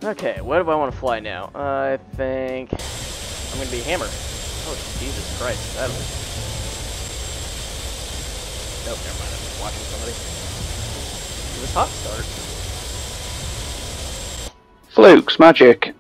Okay, what do I want to fly now? I think I'm gonna be Hammer. Oh, Jesus Christ. That was... Nope, never mind. I'm just watching somebody. It was hot start. Fluke's magic.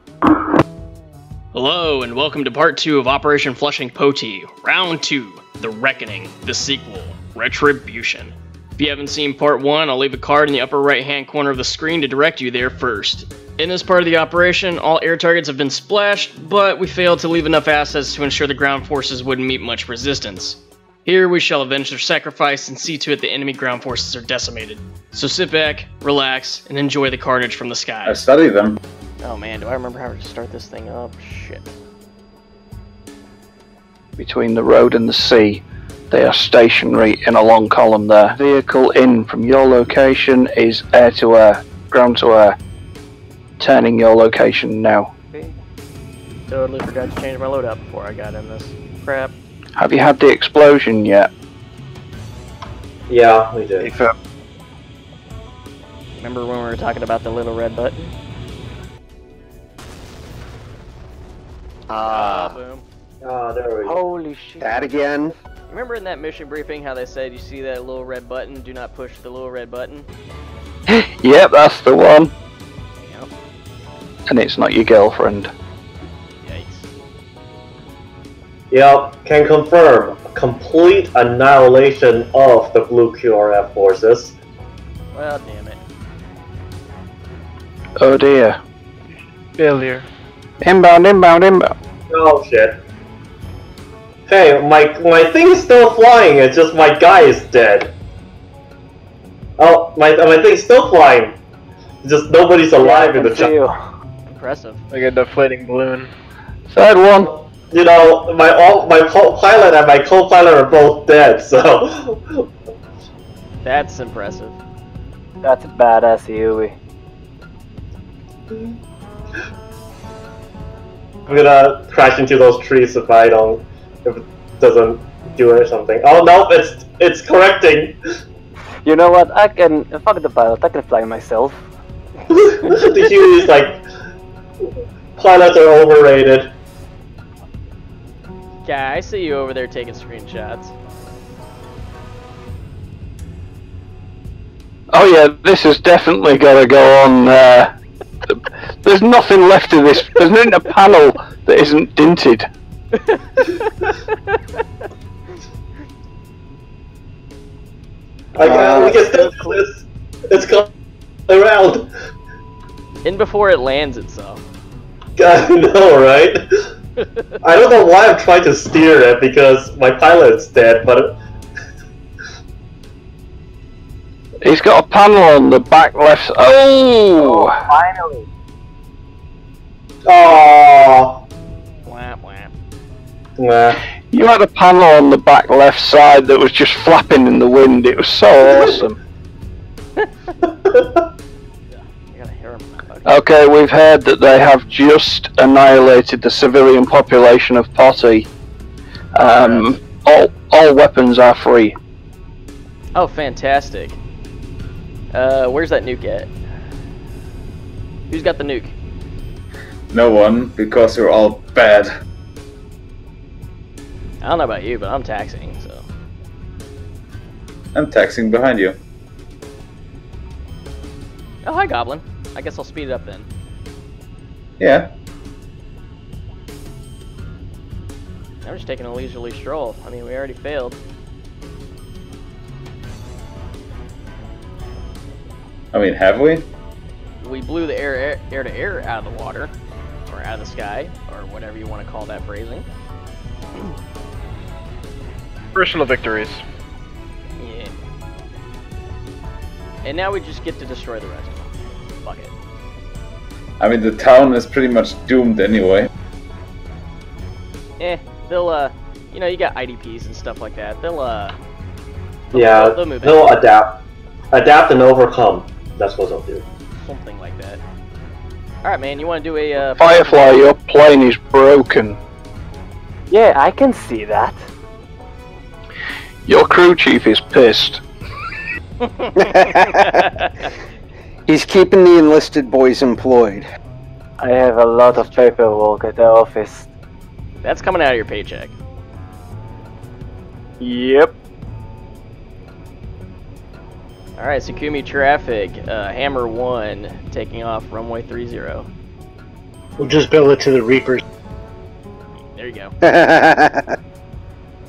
Hello, and welcome to part 2 of Operation Flushing Poti, Round 2, The Reckoning, the sequel, Retribution. If you haven't seen part 1, I'll leave a card in the upper right hand corner of the screen to direct you there first. In this part of the operation, all air targets have been splashed, but we failed to leave enough assets to ensure the ground forces wouldn't meet much resistance. Here we shall avenge their sacrifice and see to it the enemy ground forces are decimated. So sit back, relax, and enjoy the carnage from the sky. I study them. Oh man, do I remember how to start this thing up? Shit. Between the road and the sea, they are stationary in a long column there. Vehicle in from your location is air to air, ground to air. Turning your location now. Okay. Totally forgot to change my loadout before I got in this crap. Have you had the explosion yet? Yeah, we did. Remember when we were talking about the little red button? Boom. Oh, there we go. Holy shit. That again? Remember in that mission briefing how they said you see that little red button, do not push the little red button? Yep, that's the one. Yep. And it's not your girlfriend. Yikes. Yep, can confirm. Complete annihilation of the blue QRF forces. Well, damn it. Oh dear. Failure. Inbound, inbound, inbound. Oh shit. Hey, my thing is still flying, it's just my guy is dead. Oh, my thing's still flying. Just nobody's alive in the chat. Impressive. Like a deflating balloon. Third one. You know, my co-pilot and my co-pilot are both dead, so... That's impressive. That's a badass Yui. I'm gonna crash into those trees if it doesn't do it or something. Oh no, it's correcting! You know what? I can fuck the pilot. I can fly myself. The Huey is like, pilots are overrated. Yeah, I see you over there taking screenshots. Oh yeah, this has definitely got to go on. There's nothing left of this. There's not a panel that isn't dinted. We can still do this. It's coming around. In before it lands itself. God, no, right? I don't know why I'm trying to steer it because my pilot's dead, but... He's got a panel on the back left. Oh! Finally. Aww. Whap whap. Nah. You had a panel on the back left side that was just flapping in the wind. It was so awesome. I gotta hear him. Okay, we've heard that they have just annihilated the civilian population of Poti. All weapons are free. Oh, fantastic. Where's that nuke at? Who's got the nuke? No one, because you're all bad. I don't know about you, but I'm taxing, so... I'm taxing behind you. Oh, hi, Goblin. I guess I'll speed it up then. Yeah. I'm just taking a leisurely stroll. I mean, we already failed. I mean, have we? We blew the air-to-air out of the water, or out of the sky, or whatever you want to call that phrasing. Personal victories. Yeah. And now we just get to destroy the rest of them. Fuck it. I mean, the town is pretty much doomed anyway. They'll, you know, you got IDPs and stuff like that. They'll Yeah, move they'll adapt. Adapt and overcome. That's what they'll do. Something like that. Alright, man, you want to do a, Firefly, your plane is broken. Yeah, I can see that. Your crew chief is pissed. He's keeping the enlisted boys employed. I have a lot of paperwork at the office. That's coming out of your paycheck. Yep. Alright, Sukumi traffic, Hammer 1, taking off runway 30. We'll just bill it to the Reapers. There you go.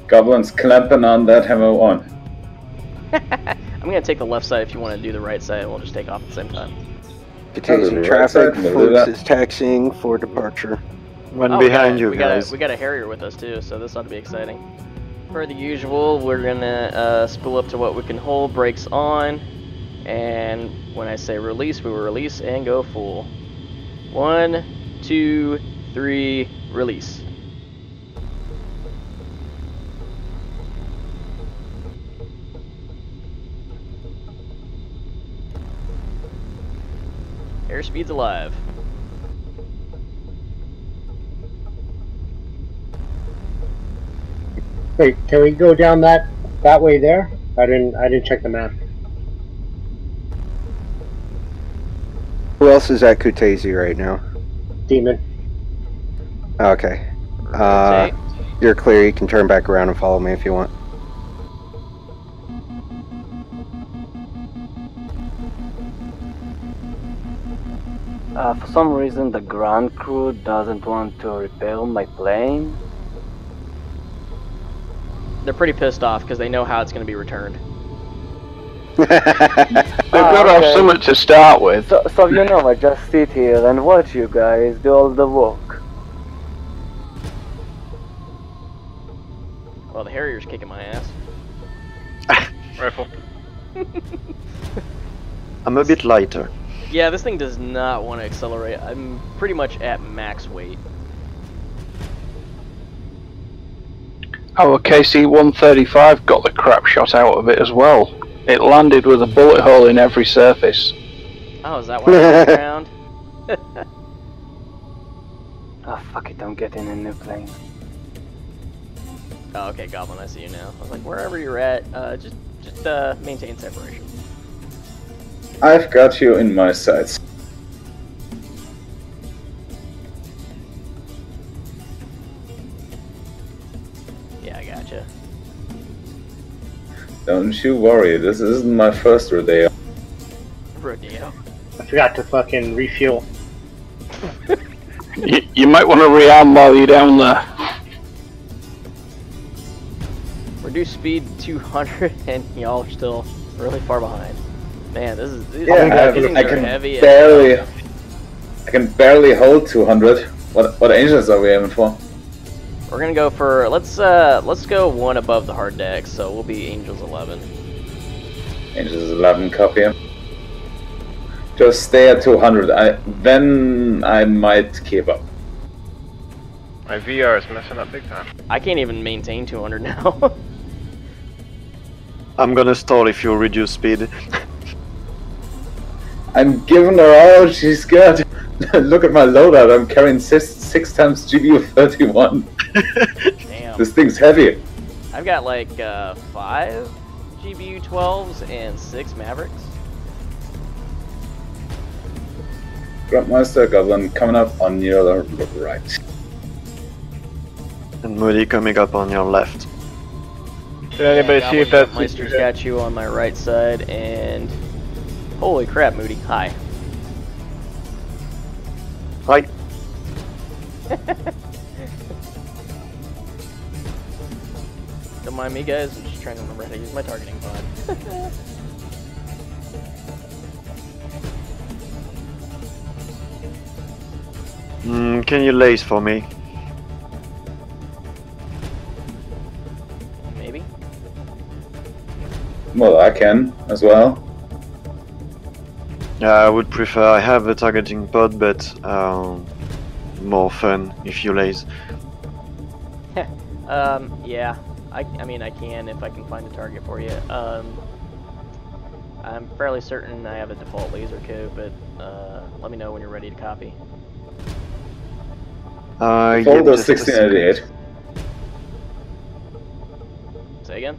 Goblins clamping on that Hammer 1. I'm gonna take the left side if you want to do the right side, and we'll just take off at the same time. Detecting traffic, Flux is taxiing for departure. One behind you we guys. we got a Harrier with us too, so this ought to be exciting. Per the usual, we're gonna spool up to what we can hold, brakes on, and when I say release, we will release and go full. 1, 2, 3, release. Airspeed's alive. Wait, can we go down that way there? I didn't check the map. Who else is at Kutaisi right now? Demon. Okay. Rotate. You're clear. You can turn back around and follow me if you want. For some reason, the ground crew doesn't want to repair my plane. They're pretty pissed off because they know how it's going to be returned. They've got to have something to start with. So you know, I just sit here and watch you guys do all the work. Well, the Harrier's kicking my ass. Rifle. I'm a bit lighter. Yeah, this thing does not want to accelerate. I'm pretty much at max weight. Our KC-135 got the crap shot out of it as well. It landed with a bullet hole in every surface. Oh, is that why it's on the ground? Oh fuck it, I'm getting a new plane. Oh, okay, Goblin, I see you now. I was like, wherever you're at, just maintain separation. I've got you in my sights. Yeah, I gotcha. Don't you worry, this isn't my first rodeo. Rodeo. I forgot to fucking refuel. You might want to rearm while you're down there. Reduce speed to 200 and y'all are still really far behind. Man, this is these I things are can heavy. I can barely hold 200. What engines are we aiming for? We're gonna go for let's go one above the hard deck, so we'll be Angels 11. Angels 11, copy. Just stay at 200. Then I might keep up. My VR is messing up big time. I can't even maintain 200 now. I'm gonna stall if you reduce speed. I'm giving her all she's got. Look at my loadout. I'm carrying six times GBU-31. Damn. This thing's heavy. I've got like 5 GBU-12s and 6 Mavericks. Grandmaster Goblin coming up on your right. And Moody coming up on your left. Did anybody see if that's... Meister's got you on my right side, and holy crap, Moody, hi. Hi. Don't mind me, guys. I'm just trying to remember how to use my targeting pod. Can you lace for me? Maybe. Well, I can as well. Yeah, I would prefer. I have a targeting pod, but more fun if you lace. Yeah. I mean, I can if I can find a target for you. I'm fairly certain I have a default laser code, but let me know when you're ready to copy. Folder just a 1688. Say again?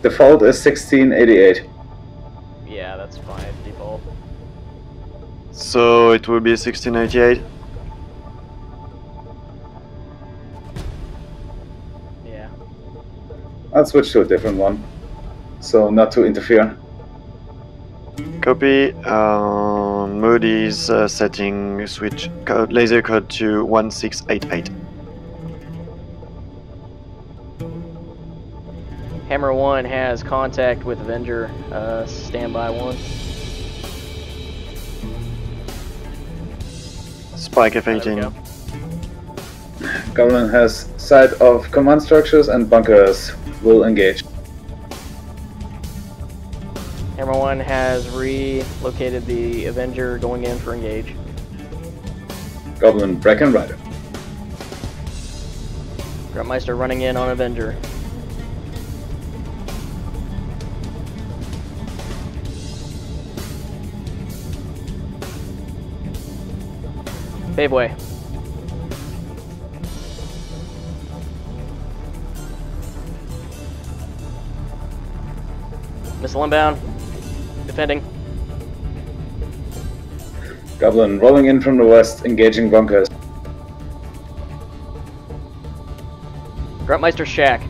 Default is 1688. Yeah, that's fine. Default. So it will be 1698. Yeah. I'll switch to a different one, so not to interfere. Copy. Moody's setting switch code, laser code to 1688. Hammer 1 has contact with Avenger. Standby 1. Spike There we F18. go. Goblin has sight of command structures and bunkers. Will engage. Hammer 1 has relocated the Avenger going in for engage. Goblin Bracken Rider. Gruntmeister running in on Avenger. Pave way. Missile inbound. Defending. Goblin rolling in from the west, engaging bunkers. Gruntmeister shack.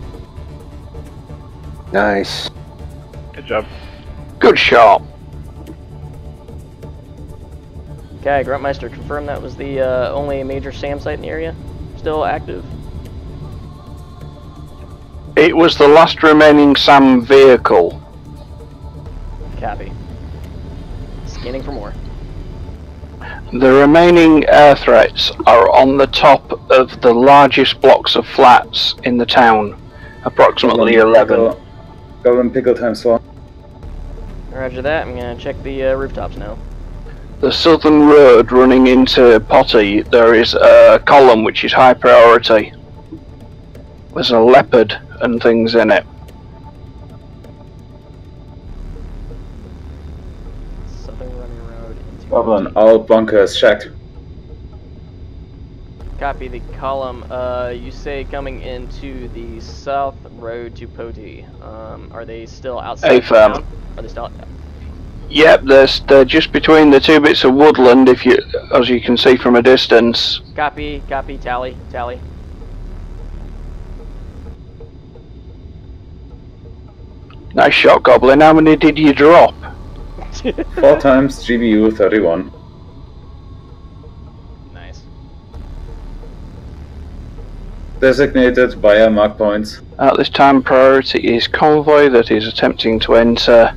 Nice. Good job. Good shot. Okay, Gruntmeister, confirm that was the only major SAM site in the area. Still active. It was the last remaining SAM vehicle. Copy. Scanning for more. The remaining air threats are on the top of the largest blocks of flats in the town, approximately 11. Goblin Pickle times 4. Roger that. I'm gonna check the rooftops now. The southern road running into Poti, there is a column which is high priority. There's a leopard and things in it. Southern running road into Goblin, all bunkers checked. Copy the column. You say coming into the south road to Poti. Are they still outside of town? Are they still? Yep, they're just between the two bits of woodland, as you can see from a distance. Copy. Copy. Tally. Tally. Nice shot, Goblin. How many did you drop? 4 times GBU 31. Nice. Designated via mark points. At this time, priority is convoy that is attempting to enter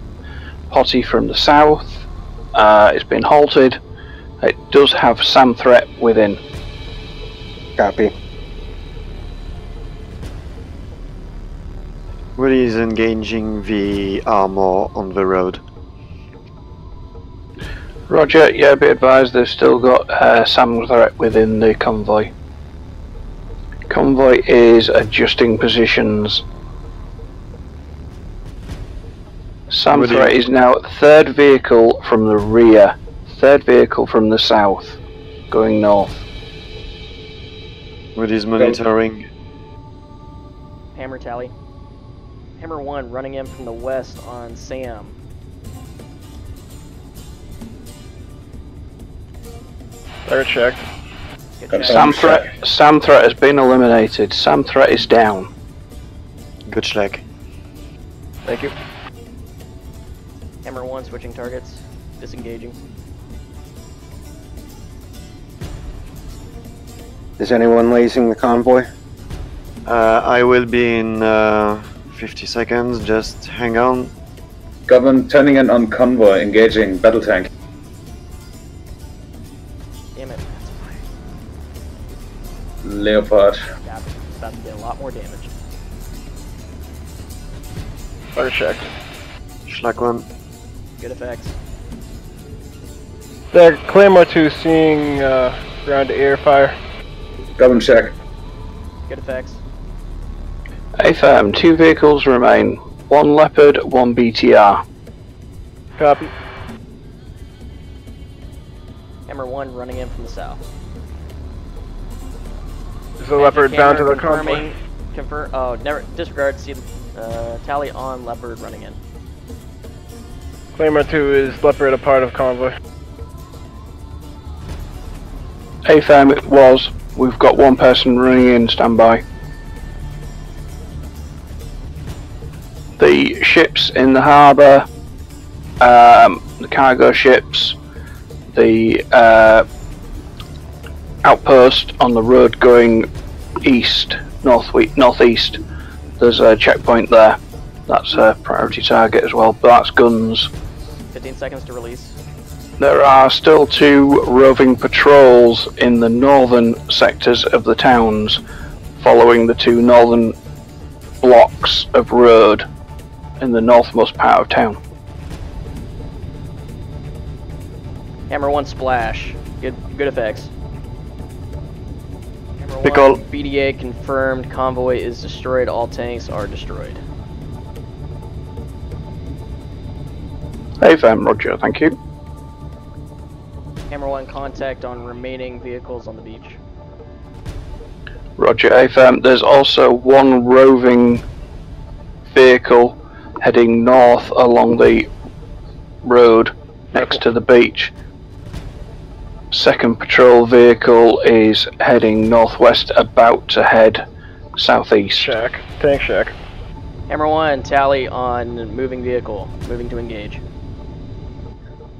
Poti from the south. It's been halted. It does have SAM threat within. Copy. Woody is engaging the armor on the road. Roger, yeah, be advised they've still got SAM threat within the convoy. Convoy is adjusting positions. SAM threat is now third vehicle from the rear, third vehicle from the south, going north. Woody is monitoring. Hammer tally. Hammer 1 running in from the west on Sam. Third check. SAM threat has been eliminated. SAM threat is down. Good schlag. Thank you. Hammer 1 switching targets. Disengaging. Is anyone lasing the convoy? I will be in 50 seconds, just hang on. Goblin turning in on convoy, engaging battle tank. Damn it, that's fine. Leopard. Yeah, it's about to get a lot more damage. Third check. Schlag 1. Good effects. There, Claymore 2 seeing ground to air fire. Goblin check. Good effects. Affirm, 2 vehicles remain. 1 Leopard, 1 BTR. Copy. Hammer 1 running in from the south. Is the Leopard bound to the convoy? Confirm. Oh, never disregard. See tally on Leopard running in. Claymore 2 is Leopard a part of convoy? AFM it was. We've got one person running in, standby. The ships in the harbour, the cargo ships, the outpost on the road going east, northeast. There's a checkpoint there. That's a priority target as well, but that's guns. 15 seconds to release. There are still 2 roving patrols in the northern sectors of the towns, following the 2 northern blocks of road in the northmost part of town. Hammer 1 splash. Good effects. Hammer 1 Pickle. BDA confirmed. Convoy is destroyed. All tanks are destroyed. AFM, roger, thank you. Hammer 1 contact on remaining vehicles on the beach. Roger, AFM. There's also 1 roving vehicle heading north along the road next to the beach. Second patrol vehicle is heading northwest, about to head southeast. Shack. Tank shack. Hammer 1 tally on moving vehicle. Moving to engage.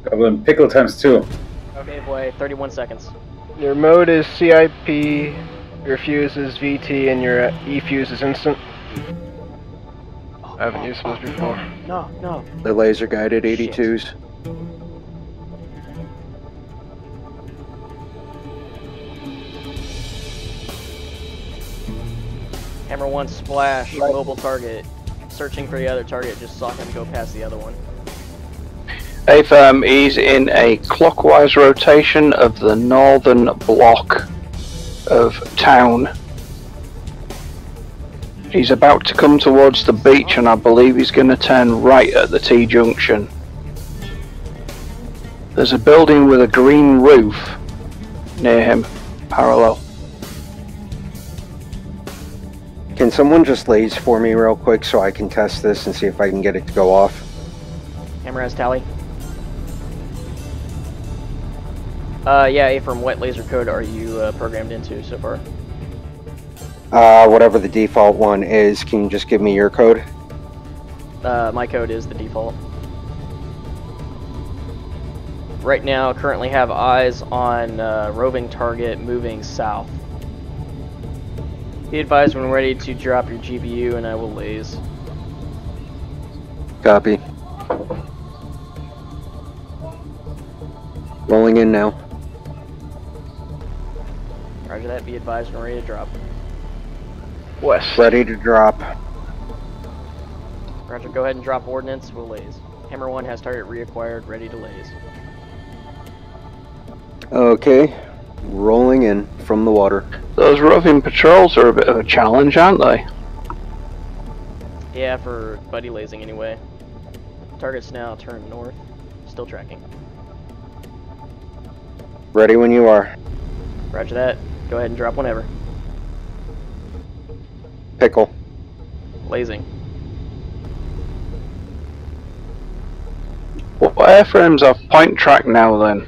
Goblin pickle times 2. Okay, boy. 31 seconds. Your mode is CIP, your fuse is VT, and your E-fuse is instant. I haven't used those before. No. The laser guided 82s. Hammer 1 splash. Mobile target. Searching for the other target. Just saw him go past the other one. AFM is in a clockwise rotation of the northern block of town. He's about to come towards the beach, and I believe he's going to turn right at the T-junction. There's a building with a green roof near him, parallel. Can someone just laze for me real quick so I can test this and see if I can get it to go off? Hammer has tally. Yeah, from what laser code are you programmed into so far? Whatever the default one is, can you just give me your code? My code is the default. Right now, currently have eyes on roving target moving south. Be advised when ready to drop your GPU and I will laze. Copy. Rolling in now. Roger that, be advised when ready to drop. West. Ready to drop. Roger, go ahead and drop ordnance, we'll laze. Hammer 1 has target reacquired, ready to laze. Okay. Rolling in from the water. Those roving patrols are a bit of a challenge, aren't they? Yeah, for buddy lasing anyway. Target's now turned north. Still tracking. Ready when you are. Roger that. Go ahead and drop whenever. Pickle. Lasing. What airframes have point track now then?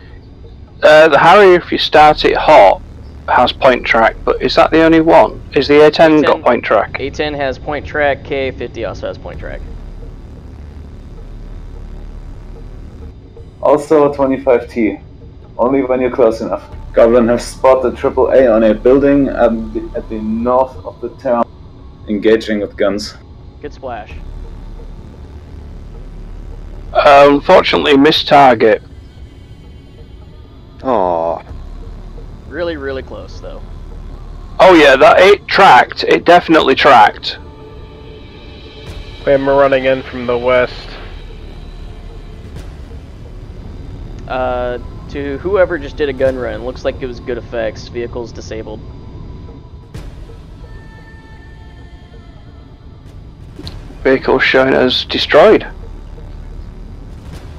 The Harrier, if you start it hot, has point track, but is that the only one? Is the A10 got point track? A10 has point track, K50 also has point track. Also 25T. Only when you're close enough. Goblin has spotted AAA on a building at the north of the town. Engaging with guns. Good splash. Unfortunately, missed target. Aww. Really, really close though. Oh yeah, that it tracked. It definitely tracked. We're running in from the west. To whoever just did a gun run, looks like it was good effects. Vehicles disabled. Vehicle shown as destroyed.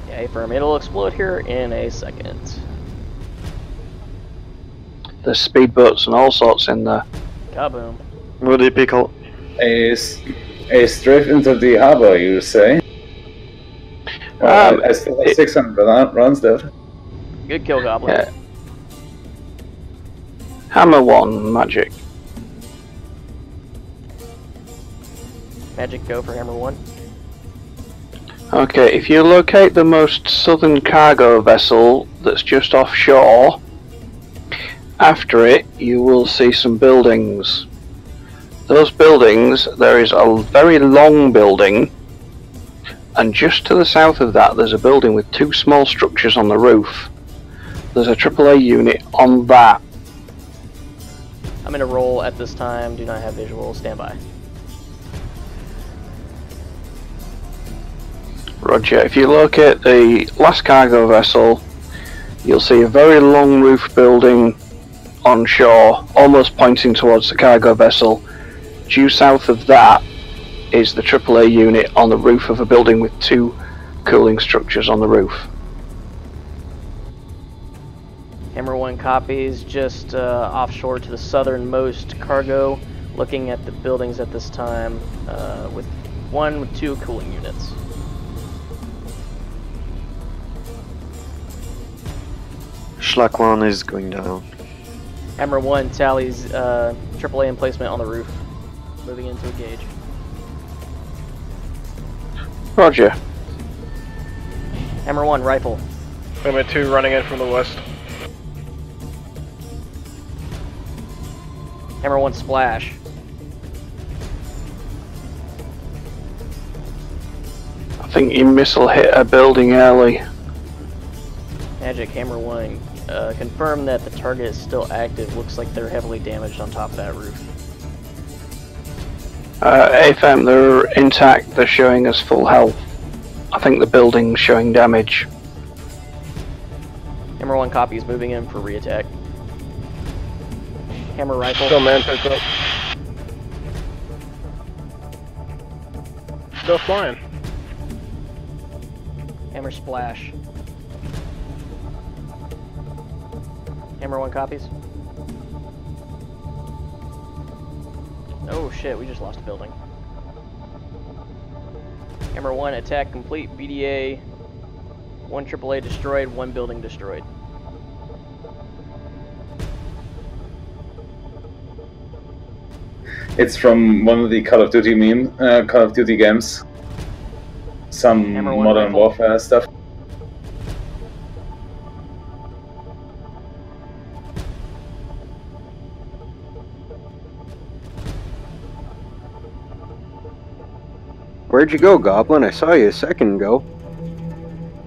Yeah, affirm. It'll explode here in a second. There's speedboats and all sorts in there. Kaboom. Moody pickle. A strafe into the harbor, you say? I still have 600 rounds left. Good kill, Goblin. Yeah. Hammer 1, magic. Magic, go for hammer 1. Okay, if you locate the most southern cargo vessel that's just offshore, after it you will see some buildings. Those buildings, there is a very long building, and just to the south of that there's a building with 2 small structures on the roof. There's a AAA unit on that. I'm going to roll at this time, do not have visual, stand by. Roger, if you locate the last cargo vessel, you'll see a very long roof building on shore, almost pointing towards the cargo vessel. Due south of that is the AAA unit on the roof of a building with 2 cooling structures on the roof. Hammer 1 copies, just offshore to the southernmost cargo, looking at the buildings at this time, with 1 with 2 cooling units. Schlack 1 is going down. Hammer 1 tallies AAA emplacement on the roof, moving into engage. Roger. Hammer 1 rifle. Limit 2 running in from the west. Hammer 1 splash. I think your missile hit a building early. Magic, hammer 1. Confirm that the target is still active. Looks like they're heavily damaged on top of that roof. AFM, they're intact, they're showing us full health. I think the building's showing damage. Hammer 1 copies, moving in for re-attack. Hammer rifle. Still man picked up. Still flying. Hammer splash. Hammer 1 copies. Oh shit, we just lost a building. Hammer 1 attack complete. BDA 1 AAA destroyed, 1 building destroyed. It's from one of the Call of Duty Call of Duty games. Some Modern Warfare stuff. Where'd you go, Goblin? I saw you a second ago.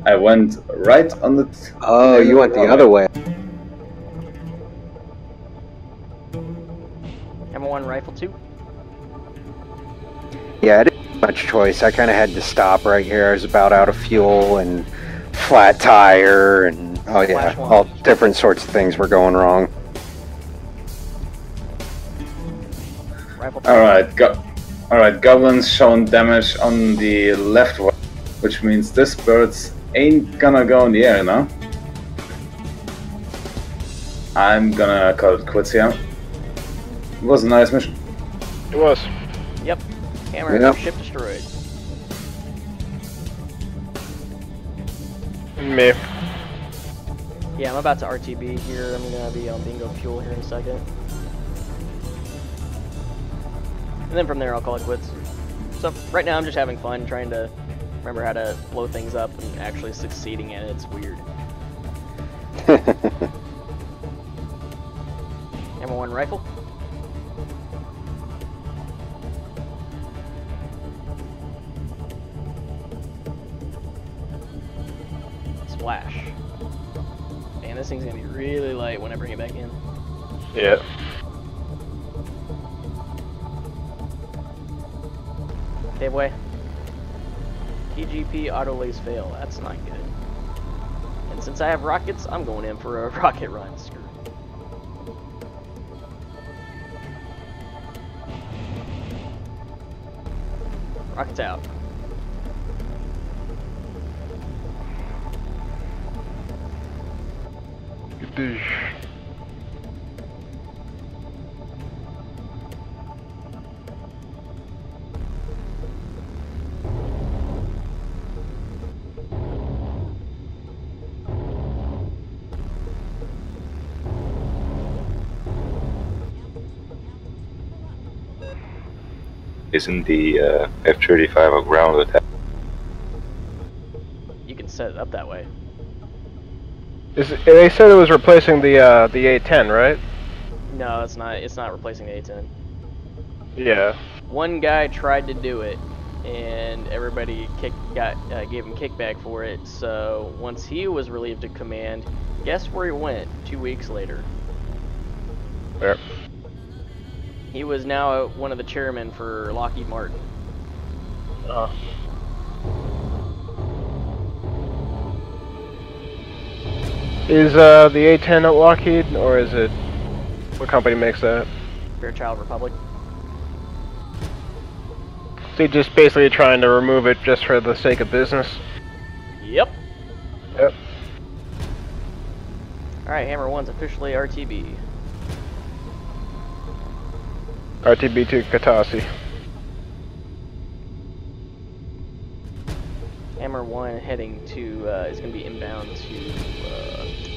I went right on the... Oh, you went the other way. Hammer 1 rifle 2. Yeah, I didn't have much choice. I kind of had to stop right here. I was about out of fuel and flat tire and... Oh yeah, all different sorts of things were going wrong. Rifle 2. Alright, Goblin's shown damage on the left wing, which means this bird's ain't gonna go in the air now. I'm gonna call it quits here. It was a nice mission. It was. Yep. Hammer, ship destroyed. Me. Yeah, I'm about to RTB here. I'm gonna be on bingo fuel here in a second. And then from there I'll call it quits. So right now I'm just having fun trying to remember how to blow things up and actually succeeding at it. It's weird. Hammer 1 rifle. Splash. Man, this thing's gonna be really light when I bring it back in. Yeah. Save way. TGP auto lays fail. That's not good. And since I have rockets, I'm going in for a rocket run. Screw it. Rockets out. Isn't the F-35 a ground attack? You can set it up that way. They said it was replacing the A-10, right? No, it's not. It's not replacing the A-10. Yeah. One guy tried to do it, and everybody gave him kickback for it. So once he was relieved of command, guess where he went 2 weeks later? Where? He was now one of the chairmen for Lockheed Martin. Is the A-10 at Lockheed, or is it... What company makes that? Fairchild Republic. So you're just basically trying to remove it just for the sake of business? Yep. Yep. Alright, Hammer 1's officially RTB. RTB to Katasi. Hammer 1 heading to, is going to be inbound to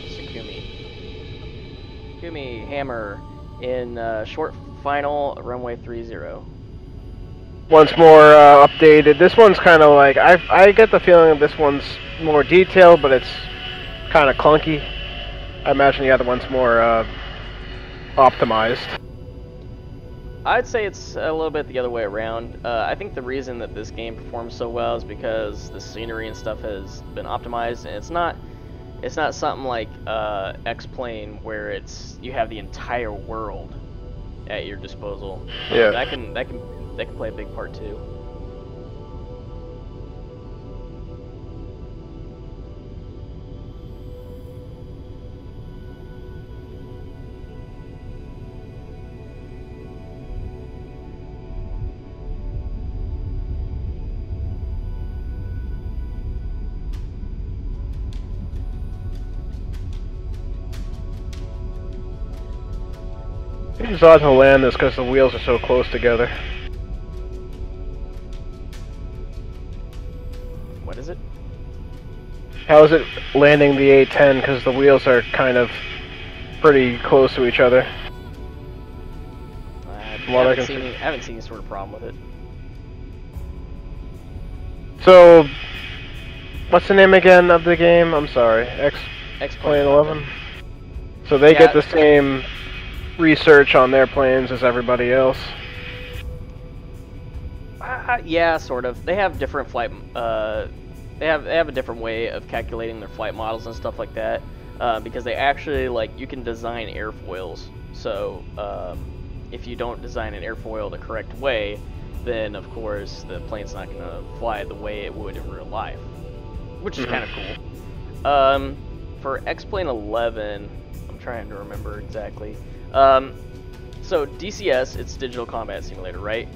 Sakumi. Sakumi, Hammer, in short final, runway 30. Once more updated. This one's kind of like, I get the feeling that this one's more detailed, but it's kind of clunky. I imagine the other one's more optimized. I'd say it's a little bit the other way around. I think the reason that this game performs so well is because the scenery and stuff has been optimized, and it's not something like X-Plane where you have the entire world at your disposal. Yeah. That can play a big part too. It's odd to land this because the wheels are so close together. What is it? How is it landing the A-10 because the wheels are kind of pretty close to each other? I haven't seen any sort of problem with it. So, what's the name again of the game? I'm sorry. X-Plane 11? So they get the same research on their planes as everybody else? Yeah, sort of. They have different flight. They have a different way of calculating their flight models and stuff like that. Because they actually you can design airfoils. So if you don't design an airfoil the correct way, then of course the plane's not gonna fly the way it would in real life, which is kind of cool. For X-Plane 11, I'm trying to remember exactly. So DCS, it's Digital Combat Simulator, right?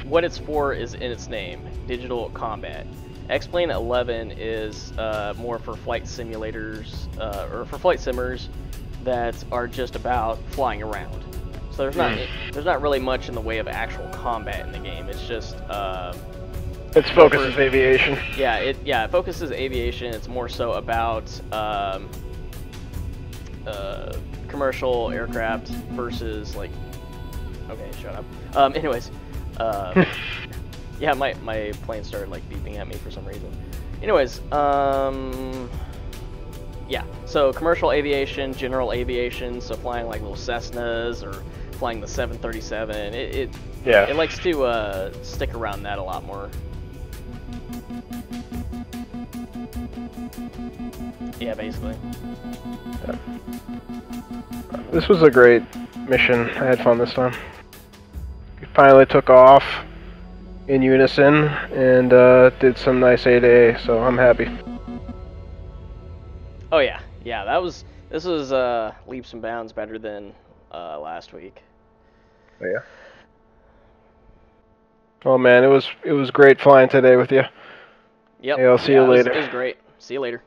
What it's for is in its name, Digital Combat. X-Plane 11 is more for flight simulators, or for flight simmers that are just about flying around. So there's not really much in the way of actual combat in the game. It's just its focus is aviation. Yeah, it focuses aviation. It's more so about commercial aircraft versus okay, shut up. Anyways, yeah, my plane started beeping at me for some reason. Anyways, yeah, so commercial aviation, general aviation, so flying little Cessnas or flying the 737. It likes to stick around that a lot more. Yeah, basically. Yeah. This was a great mission. I had fun this time. We finally took off in unison and did some nice A-to-A, so I'm happy. Oh yeah, this was leaps and bounds better than last week. Oh, yeah. Oh man, it was great flying today with you. Yep. Hey, I'll see you later. It was great. See you later.